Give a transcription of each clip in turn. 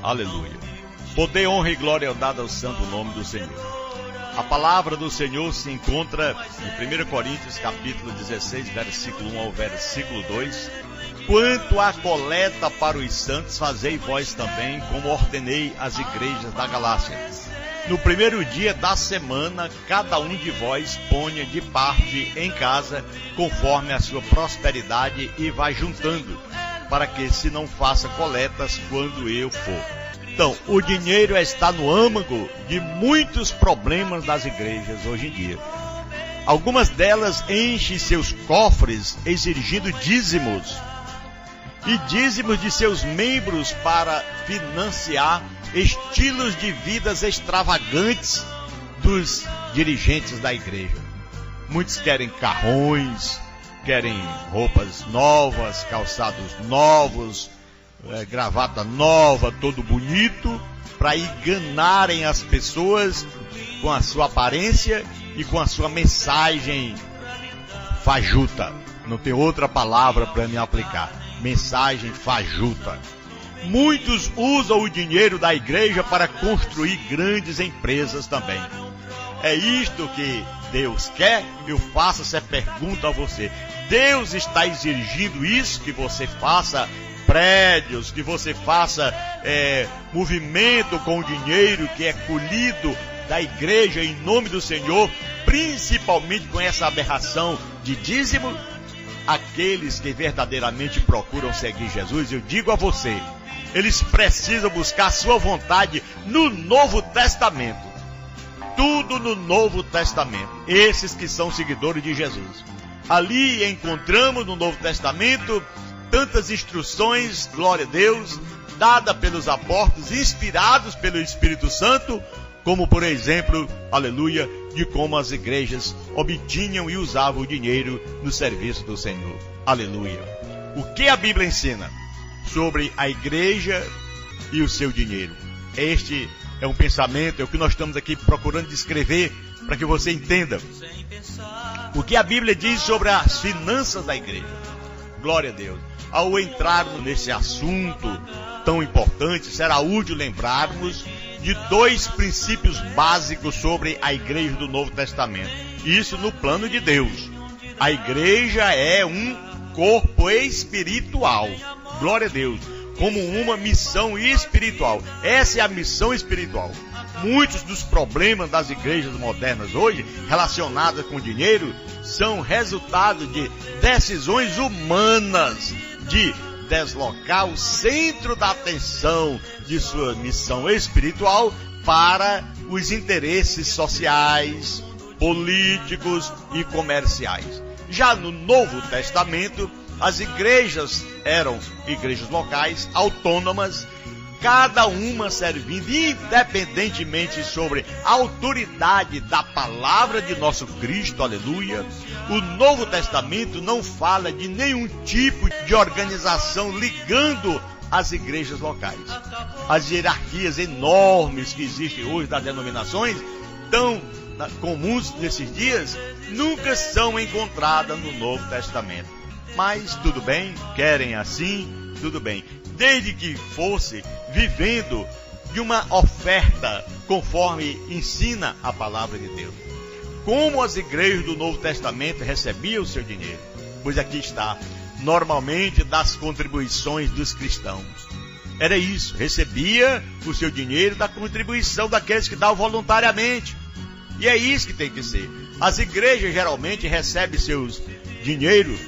Aleluia. Poder, honra e glória dada ao santo nome do Senhor. A palavra do Senhor se encontra em 1 Coríntios capítulo 16, versículo 1 ao versículo 2. Quanto à coleta para os santos, fazei vós também, como ordenei às igrejas da Galácia. No primeiro dia da semana, cada um de vós ponha de parte em casa, conforme a sua prosperidade, e vá juntando, para que se não faça coletas quando eu for. Então, o dinheiro está no âmago de muitos problemas das igrejas hoje em dia. Algumas delas enchem seus cofres exigindo dízimos e dízimos de seus membros para financiar estilos de vidas extravagantes dos dirigentes da igreja. Muitos querem carrões, querem roupas novas, calçados novos, gravata nova, todo bonito, para enganarem as pessoas com a sua aparência e com a sua mensagem fajuta. Não tem outra palavra para me aplicar. Mensagem fajuta. Muitos usam o dinheiro da igreja para construir grandes empresas também. É isto que Deus quer? Eu faço essa pergunta a você. Deus está exigindo isso, que você faça prédios, que você faça movimento com o dinheiro que é colhido da igreja em nome do Senhor, principalmente com essa aberração de dízimo? Aqueles que verdadeiramente procuram seguir Jesus, eu digo a você, eles precisam buscar a sua vontade no Novo Testamento. Tudo no Novo Testamento. Esses que são seguidores de Jesus. Ali encontramos no Novo Testamento tantas instruções, glória a Deus, dadas pelos apóstolos, inspirados pelo Espírito Santo, como por exemplo, aleluia, de como as igrejas obtinham e usavam o dinheiro no serviço do Senhor. Aleluia. O que a Bíblia ensina sobre a igreja e o seu dinheiro? Este é um pensamento, é o que nós estamos aqui procurando descrever para que você entenda. O que a Bíblia diz sobre as finanças da igreja? Glória a Deus. Ao entrarmos nesse assunto tão importante, será útil lembrarmos de dois princípios básicos sobre a igreja do Novo Testamento. Isso no plano de Deus. A igreja é um corpo espiritual. Glória a Deus. Como uma missão espiritual. Essa é a missão espiritual. Muitos dos problemas das igrejas modernas hoje, relacionadas com dinheiro, são resultado de decisões humanas, de deslocar o centro da atenção de sua missão espiritual para os interesses sociais, políticos e comerciais. Já no Novo Testamento, as igrejas eram igrejas locais, autônomas, cada uma servindo independentemente sobre a autoridade da palavra de nosso Cristo, aleluia. O Novo Testamento não fala de nenhum tipo de organização ligando as igrejas locais. As hierarquias enormes que existem hoje das denominações, tão comuns nesses dias, nunca são encontradas no Novo Testamento. Mas tudo bem, querem assim, tudo bem. Desde que fosse vivendo de uma oferta conforme ensina a palavra de Deus. Como as igrejas do Novo Testamento recebiam o seu dinheiro? Pois aqui está, normalmente das contribuições dos cristãos. Era isso, recebia o seu dinheiro da contribuição daqueles que dão voluntariamente. E é isso que tem que ser. As igrejas geralmente recebem seus dinheiros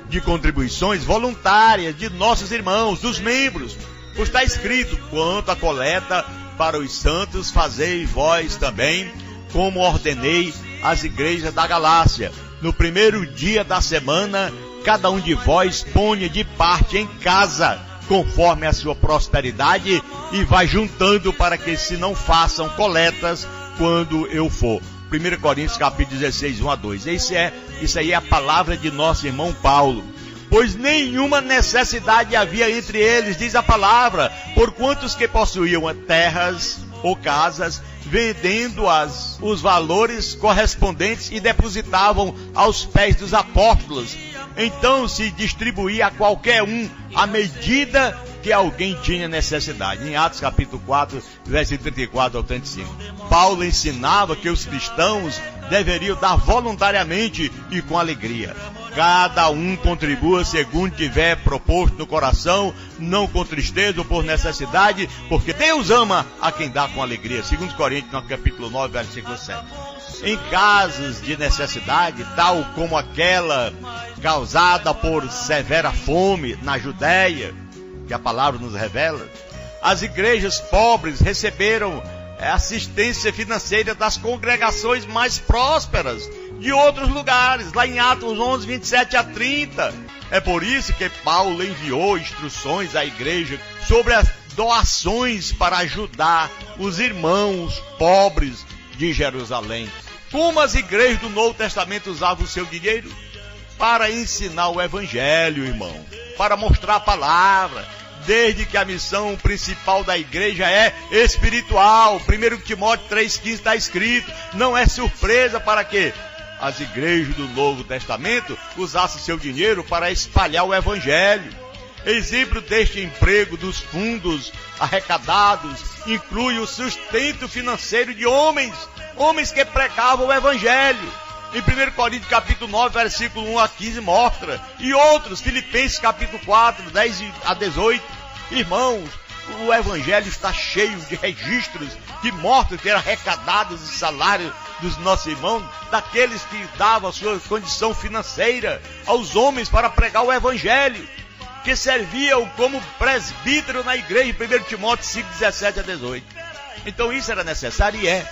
de contribuições voluntárias de nossos irmãos, dos membros. Pois está escrito, quanto à coleta para os santos, fazei vós também, como ordenei às igrejas da Galácia. No primeiro dia da semana, cada um de vós ponha de parte em casa, conforme a sua prosperidade, e vai juntando para que se não façam coletas quando eu for. 1 Coríntios capítulo 16, 1 a 2. Isso aí é a palavra de nosso irmão Paulo. Pois nenhuma necessidade havia entre eles, diz a palavra, porquanto os que possuíam terras ou casas, vendendo os valores correspondentes e depositavam aos pés dos apóstolos. Então se distribuía a qualquer um a medida porque alguém tinha necessidade. Em Atos capítulo 4, versículo 34 ao 35. Paulo ensinava que os cristãos deveriam dar voluntariamente e com alegria. Cada um contribua segundo tiver proposto no coração, não com tristeza ou por necessidade, porque Deus ama a quem dá com alegria. 2 Coríntios, no capítulo 9, versículo 7. Em casos de necessidade, tal como aquela causada por severa fome na Judéia, que a palavra nos revela, as igrejas pobres receberam assistência financeira das congregações mais prósperas de outros lugares, lá em Atos 11, 27 a 30. É por isso que Paulo enviou instruções à igreja sobre as doações para ajudar os irmãos pobres de Jerusalém. Como as igrejas do Novo Testamento usavam o seu dinheiro? Para ensinar o evangelho, irmão, para mostrar a palavra, desde que a missão principal da igreja é espiritual. 1 Timóteo 3,15 está escrito, não é surpresa para que as igrejas do Novo Testamento usassem seu dinheiro para espalhar o evangelho. Exemplo deste emprego dos fundos arrecadados inclui o sustento financeiro de homens que pregavam o evangelho. Em 1 Coríntios capítulo 9, versículo 1 a 15 mostra, e outros, Filipenses capítulo 4, 10 a 18. Irmãos, o evangelho está cheio de registros que mostram que eram arrecadados os salários dos nossos irmãos, daqueles que davam a sua condição financeira aos homens para pregar o evangelho, que serviam como presbítero na igreja, em 1 Timóteo 5, 17 a 18. Então isso era necessário e é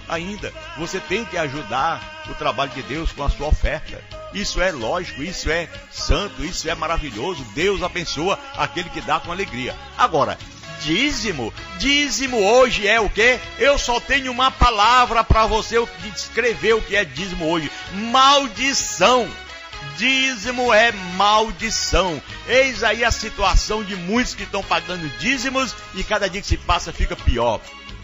ainda. Você tem que ajudar o trabalho de Deus com a sua oferta. Isso é lógico, isso é santo, isso é maravilhoso. Deus abençoa aquele que dá com alegria. Agora, dízimo hoje é o quê? Eu só tenho uma palavra para você descrever o que é dízimo hoje: maldição. Dízimo é maldição. Eis aí a situação de muitos que estão pagando dízimos e cada dia que se passa fica pior.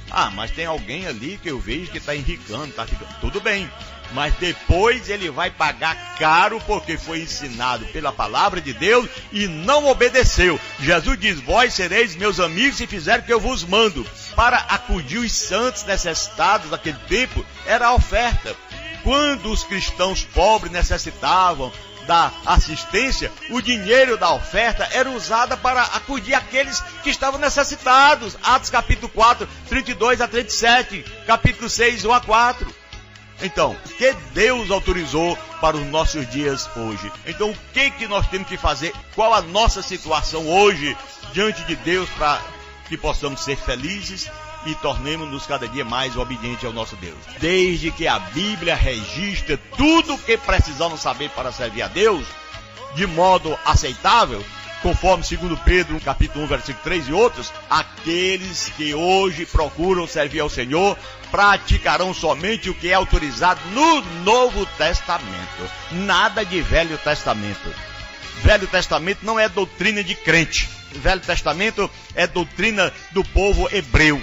Ah, mas tem alguém ali que eu vejo que está enricando, está ficando. Tudo bem, mas depois ele vai pagar caro porque foi ensinado pela palavra de Deus e não obedeceu. Jesus diz: vós sereis meus amigos se fizerem o que eu vos mando. Para acudir os santos necessitados daquele tempo era a oferta. Quando os cristãos pobres necessitavam da assistência, o dinheiro da oferta era usado para acudir aqueles que estavam necessitados. Atos capítulo 4, 32 a 37, capítulo 6, 1 a 4. Então, o que Deus autorizou para os nossos dias hoje? Então, o que nós temos que fazer? Qual a nossa situação hoje diante de Deus para que possamos ser felizes e tornemos-nos cada dia mais obedientes ao nosso Deus? Desde que a Bíblia registra tudo o que precisamos saber para servir a Deus de modo aceitável, conforme 2 Pedro, capítulo 1, versículo 3 e outros, aqueles que hoje procuram servir ao Senhor praticarão somente o que é autorizado no Novo Testamento. Nada de Velho Testamento. Velho Testamento não é doutrina de crente. Velho Testamento é doutrina do povo hebreu.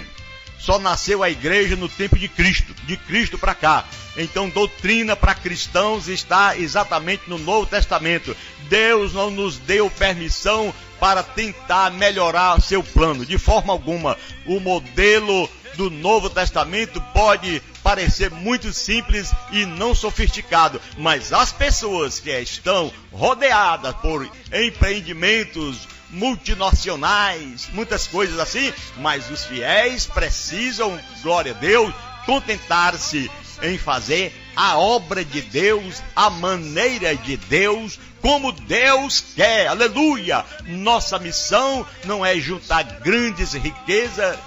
Só nasceu a igreja no tempo de Cristo para cá. Então, doutrina para cristãos está exatamente no Novo Testamento. Deus não nos deu permissão para tentar melhorar seu plano, de forma alguma. O modelo do Novo Testamento pode parecer muito simples e não sofisticado, mas as pessoas que estão rodeadas por empreendimentos multinacionais, muitas coisas assim, mas os fiéis precisam, glória a Deus, contentar-se em fazer a obra de Deus, a maneira de Deus, como Deus quer, aleluia. Nossa missão não é juntar grandes riquezas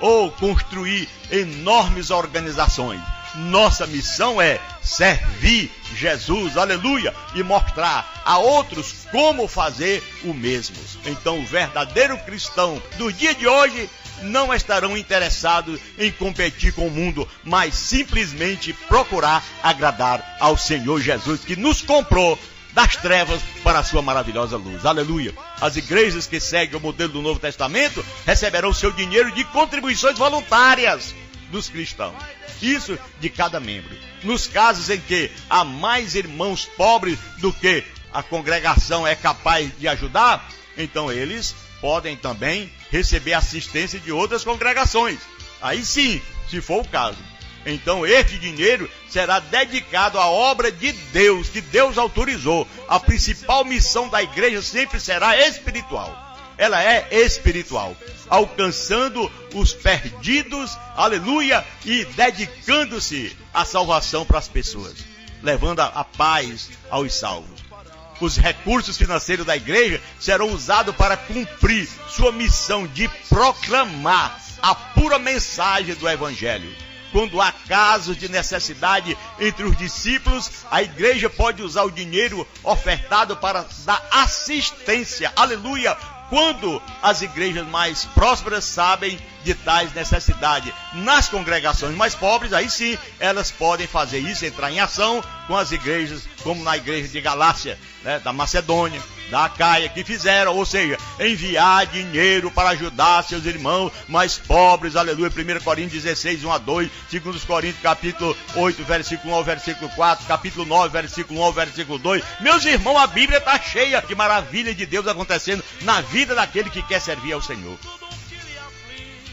ou construir enormes organizações. Nossa missão é servir Jesus, aleluia, e mostrar a outros como fazer o mesmo. Então, o verdadeiro cristão do dia de hoje não estarão interessados em competir com o mundo, mas simplesmente procurar agradar ao Senhor Jesus, que nos comprou das trevas para a sua maravilhosa luz. Aleluia. As igrejas que seguem o modelo do Novo Testamento receberão seu dinheiro de contribuições voluntárias dos cristãos. Isso de cada membro. Nos casos em que há mais irmãos pobres do que a congregação é capaz de ajudar, então eles podem também receber assistência de outras congregações. Aí sim, se for o caso. Então este dinheiro será dedicado à obra de Deus, que Deus autorizou. A principal missão da igreja sempre será espiritual. Ela é espiritual, alcançando os perdidos, aleluia, e dedicando-se à salvação para as pessoas, levando a paz aos salvos. Os recursos financeiros da igreja serão usados para cumprir sua missão de proclamar a pura mensagem do Evangelho. Quando há casos de necessidade entre os discípulos, a igreja pode usar o dinheiro ofertado para dar assistência, aleluia, quando as igrejas mais prósperas sabem de tais necessidades. Nas congregações mais pobres, aí sim, elas podem fazer isso, entrar em ação com as igrejas, como na igreja de Galácia, né, da Macedônia, da Acaia, que fizeram, ou seja, enviar dinheiro para ajudar seus irmãos mais pobres, aleluia. 1 Coríntios 16, 1 a 2, 2 Coríntios capítulo 8, versículo 1 ao versículo 4, capítulo 9, versículo 1 ao versículo 2. Meus irmãos, a Bíblia está cheia de maravilha de Deus acontecendo na vida daquele que quer servir ao Senhor.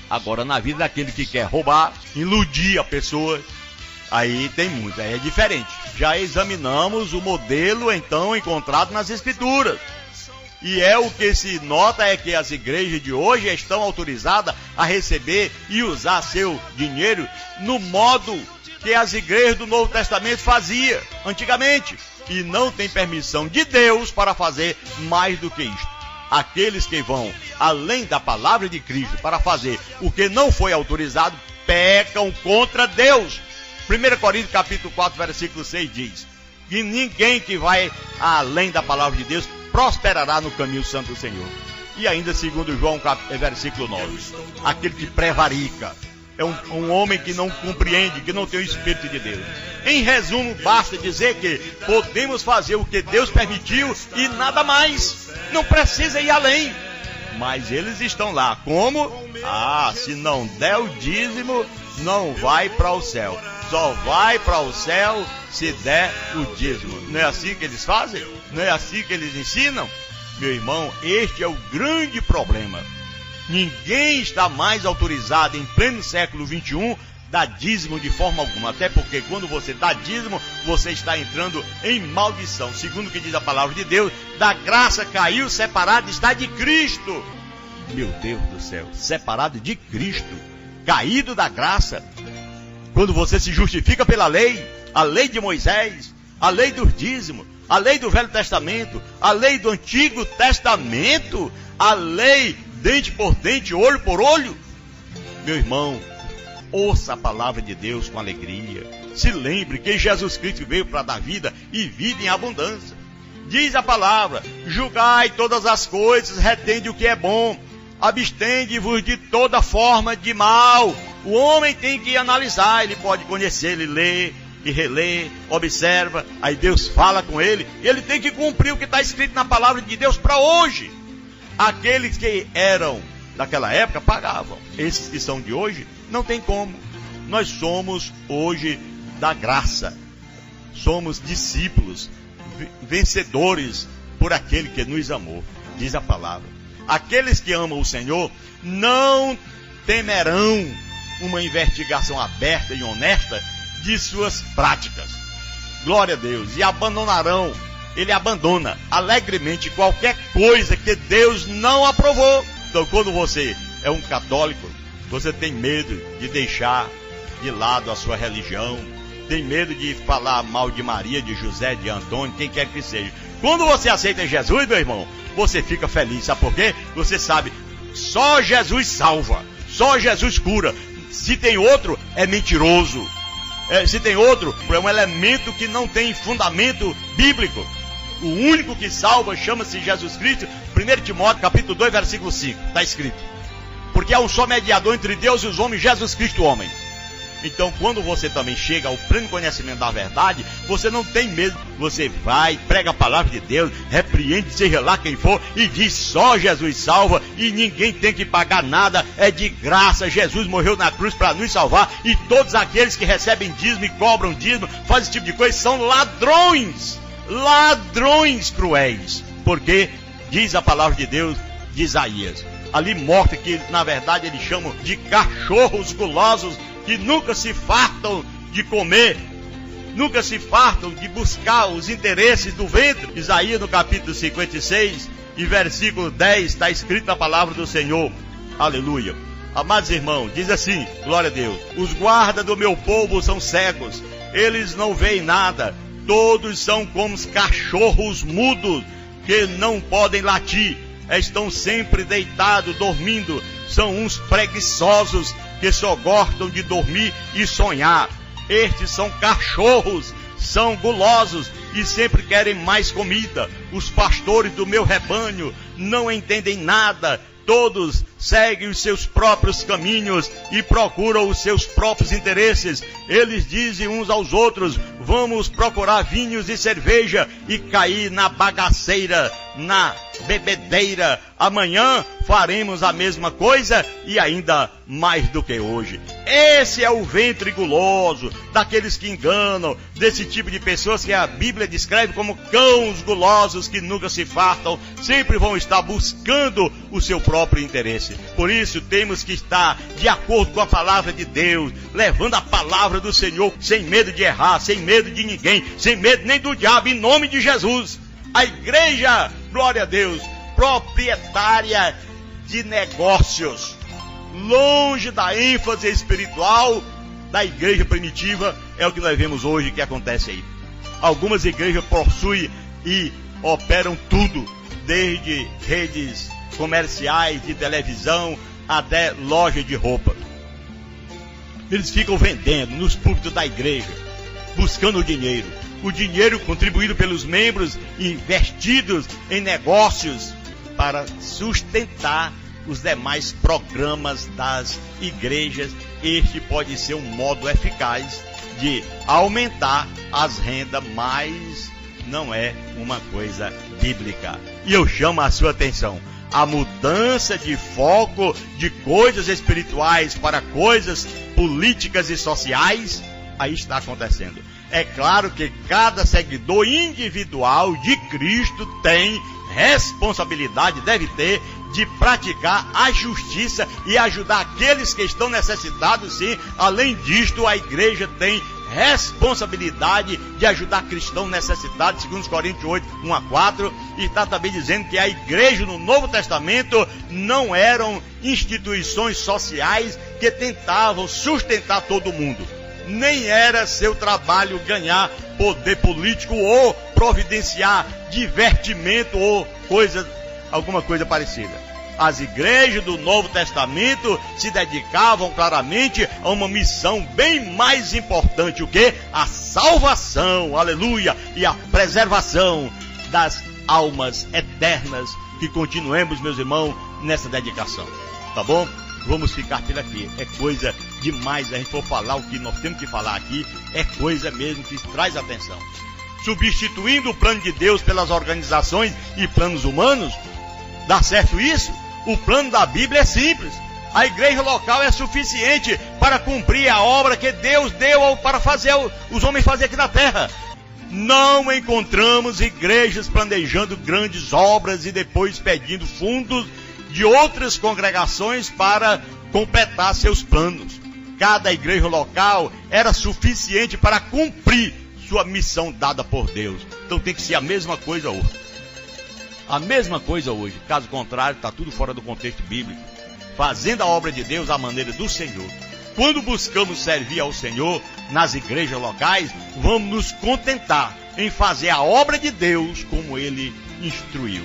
Agora, na vida daquele que quer roubar, iludir a pessoa, aí tem muito, aí é diferente. Já examinamos o modelo, então, encontrado nas Escrituras. E o que se nota é que as igrejas de hoje estão autorizadas a receber e usar seu dinheiro no modo que as igrejas do Novo Testamento faziam antigamente. E não tem permissão de Deus para fazer mais do que isto. Aqueles que vão além da palavra de Cristo para fazer o que não foi autorizado, pecam contra Deus. 1 Coríntios capítulo 4, versículo 6 diz que ninguém que vai além da palavra de Deus prosperará no caminho santo do Senhor. E ainda segundo João versículo 9, aquele que prevarica é um homem que não compreende, que não tem o Espírito de Deus. Em resumo, basta dizer que podemos fazer o que Deus permitiu e nada mais. Não precisa ir além. Mas eles estão lá. Como? Se não der o dízimo, não vai para o céu. Só vai para o céu se der o dízimo. Não é assim que eles fazem? Não é assim que eles ensinam? Meu irmão, este é o grande problema. Ninguém está mais autorizado em pleno século 21 dar dízimo de forma alguma. Até porque quando você dá dízimo, você está entrando em maldição. Segundo o que diz a palavra de Deus, da graça caiu, separado está de Cristo. Meu Deus do céu, separado de Cristo, caído da graça. Quando você se justifica pela lei, a lei de Moisés, a lei dos dízimos, a lei do Velho Testamento, a lei do Antigo Testamento, a lei dente por dente, olho por olho. Meu irmão, ouça a palavra de Deus com alegria. Se lembre que Jesus Cristo veio para dar vida e vida em abundância. Diz a palavra: julgai todas as coisas, retende o que é bom, abstende-vos de toda forma de mal. O homem tem que analisar, ele pode conhecer, ele lê e relê, observa, aí Deus fala com ele, e ele tem que cumprir o que está escrito na palavra de Deus para hoje. Aqueles que eram daquela época pagavam, esses que são de hoje não tem como. Nós somos hoje da graça, somos discípulos, vencedores por aquele que nos amou, diz a palavra. Aqueles que amam o Senhor não temerão uma investigação aberta e honesta de suas práticas. Glória a Deus. E abandonarão, ele abandona alegremente qualquer coisa que Deus não aprovou. Então, quando você é um católico, você tem medo de deixar de lado a sua religião, tem medo de falar mal de Maria, de José, de Antônio, quem quer que seja. Quando você aceita Jesus, meu irmão, você fica feliz. Sabe por quê? Você sabe, só Jesus salva, só Jesus cura. Se tem outro, é mentiroso. Se tem outro, é um elemento que não tem fundamento bíblico. O único que salva chama-se Jesus Cristo. 1 Timóteo capítulo 2, versículo 5, está escrito. Porque há um só mediador entre Deus e os homens, Jesus Cristo, homem. Então, quando você também chega ao pleno conhecimento da verdade, você não tem medo. Você vai, prega a palavra de Deus, repreende, seja lá quem for, e diz: só Jesus salva e ninguém tem que pagar nada, é de graça. Jesus morreu na cruz para nos salvar, e todos aqueles que recebem dízimo e cobram dízimo, fazem esse tipo de coisa, são ladrões, ladrões cruéis. Porque diz a palavra de Deus de Isaías. Ali mostra que, na verdade, eles chamam de cachorros gulosos que nunca se fartam de comer, nunca se fartam de buscar os interesses do ventre. Isaías, no capítulo 56 e versículo 10, está escrito na palavra do Senhor. Aleluia. Amados irmãos, diz assim, glória a Deus: os guardas do meu povo são cegos, eles não veem nada, todos são como os cachorros mudos que não podem latir, estão sempre deitados, dormindo, são uns preguiçosos que só gostam de dormir e sonhar. Estes são cachorros, são gulosos e sempre querem mais comida. Os pastores do meu rebanho não entendem nada, todos seguem os seus próprios caminhos e procuram os seus próprios interesses. Eles dizem uns aos outros: vamos procurar vinhos e cerveja e cair na bagaceira, na bebedeira. Amanhã faremos a mesma coisa e ainda mais do que hoje. Esse é o ventre guloso daqueles que enganam, desse tipo de pessoas que a Bíblia descreve como cães gulosos que nunca se fartam, sempre vão estar buscando o seu próprio interesse. Por isso temos que estar de acordo com a palavra de Deus, levando a palavra do Senhor sem medo de errar, sem medo de ninguém, sem medo nem do diabo, em nome de Jesus. A igreja, glória a Deus, proprietária de negócios, longe da ênfase espiritual da igreja primitiva, é o que nós vemos hoje que acontece aí. Algumas igrejas possuem e operam tudo, desde redes comerciais, de televisão, até loja de roupa. Eles ficam vendendo nos púlpitos da igreja, buscando o dinheiro contribuído pelos membros, investidos em negócios para sustentar os demais programas das igrejas. Este pode ser um modo eficaz de aumentar as rendas, mas não é uma coisa bíblica. E eu chamo a sua atenção: a mudança de foco de coisas espirituais para coisas políticas e sociais, aí está acontecendo. É claro que cada seguidor individual de Cristo tem responsabilidade, deve ter, de praticar a justiça e ajudar aqueles que estão necessitados, sim. Além disto, a igreja tem responsabilidade de ajudar cristãos necessitados, segundo Coríntios 8, 1 a 4, e está também dizendo que a igreja no Novo Testamento não eram instituições sociais que tentavam sustentar todo mundo. Nem era seu trabalho ganhar poder político ou providenciar divertimento ou alguma coisa parecida. As igrejas do Novo Testamento se dedicavam claramente a uma missão bem mais importante, o que? A salvação, aleluia, e a preservação das almas eternas. Que continuemos, meus irmãos, nessa dedicação, tá bom? Vamos ficar por aqui. É coisa demais a gente for falar o que nós temos que falar aqui, é coisa mesmo que traz atenção. Substituindo o plano de Deus pelas organizações e planos humanos, dá certo isso? O plano da Bíblia é simples. A igreja local é suficiente para cumprir a obra que Deus deu para fazer os homens fazer aqui na terra. Não encontramos igrejas planejando grandes obras e depois pedindo fundos de outras congregações para completar seus planos. Cada igreja local era suficiente para cumprir sua missão dada por Deus. Então tem que ser a mesma coisa hoje. A mesma coisa hoje. Caso contrário, está tudo fora do contexto bíblico. Fazendo a obra de Deus à maneira do Senhor. Quando buscamos servir ao Senhor nas igrejas locais, vamos nos contentar em fazer a obra de Deus como Ele instruiu.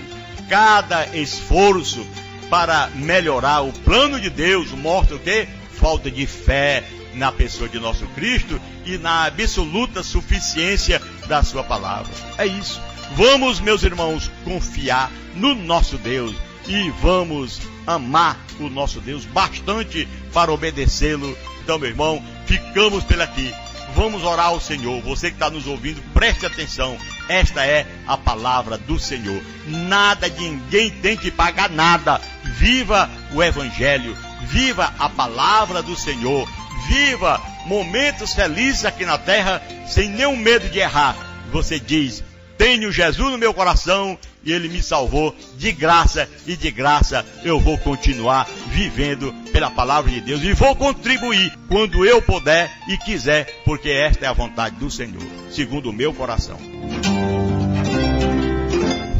Cada esforço para melhorar o plano de Deus mostra o quê? Falta de fé na pessoa de nosso Cristo e na absoluta suficiência da sua palavra. É isso. Vamos, meus irmãos, confiar no nosso Deus e vamos amar o nosso Deus bastante para obedecê-lo. Então, meu irmão, ficamos por aqui. Vamos orar ao Senhor. Você que está nos ouvindo, preste atenção. Esta é a palavra do Senhor. Nada de ninguém tem que pagar nada. Viva o Evangelho. Viva a palavra do Senhor. Viva momentos felizes aqui na terra sem nenhum medo de errar. Você diz: tenho Jesus no meu coração e Ele me salvou de graça, e de graça eu vou continuar vivendo pela palavra de Deus e vou contribuir quando eu puder e quiser, porque esta é a vontade do Senhor, segundo o meu coração.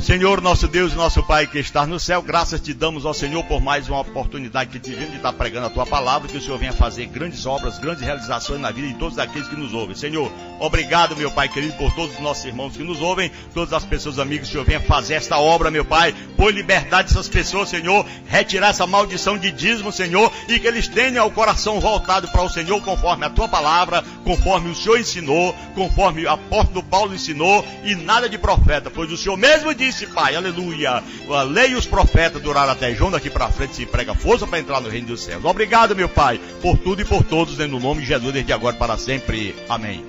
Senhor, nosso Deus e nosso Pai que estás no céu, graças te damos ao Senhor por mais uma oportunidade que tivemos de estar pregando a Tua palavra, que o Senhor venha fazer grandes obras, grandes realizações na vida de todos aqueles que nos ouvem. Senhor, obrigado, meu Pai querido, por todos os nossos irmãos que nos ouvem, todas as pessoas amigas, que o Senhor venha fazer esta obra, meu Pai, por liberdade dessas pessoas, Senhor, retirar essa maldição de dízimo, Senhor, e que eles tenham o coração voltado para o Senhor, conforme a Tua palavra, conforme o Senhor ensinou, conforme o apóstolo Paulo ensinou, e nada de profeta, pois o Senhor mesmo disse, Pai, aleluia, a lei e os profetas duraram até João, daqui para frente se prega força para entrar no reino dos céus. Obrigado, meu Pai, por tudo e por todos, no nome de Jesus, desde agora para sempre. Amém.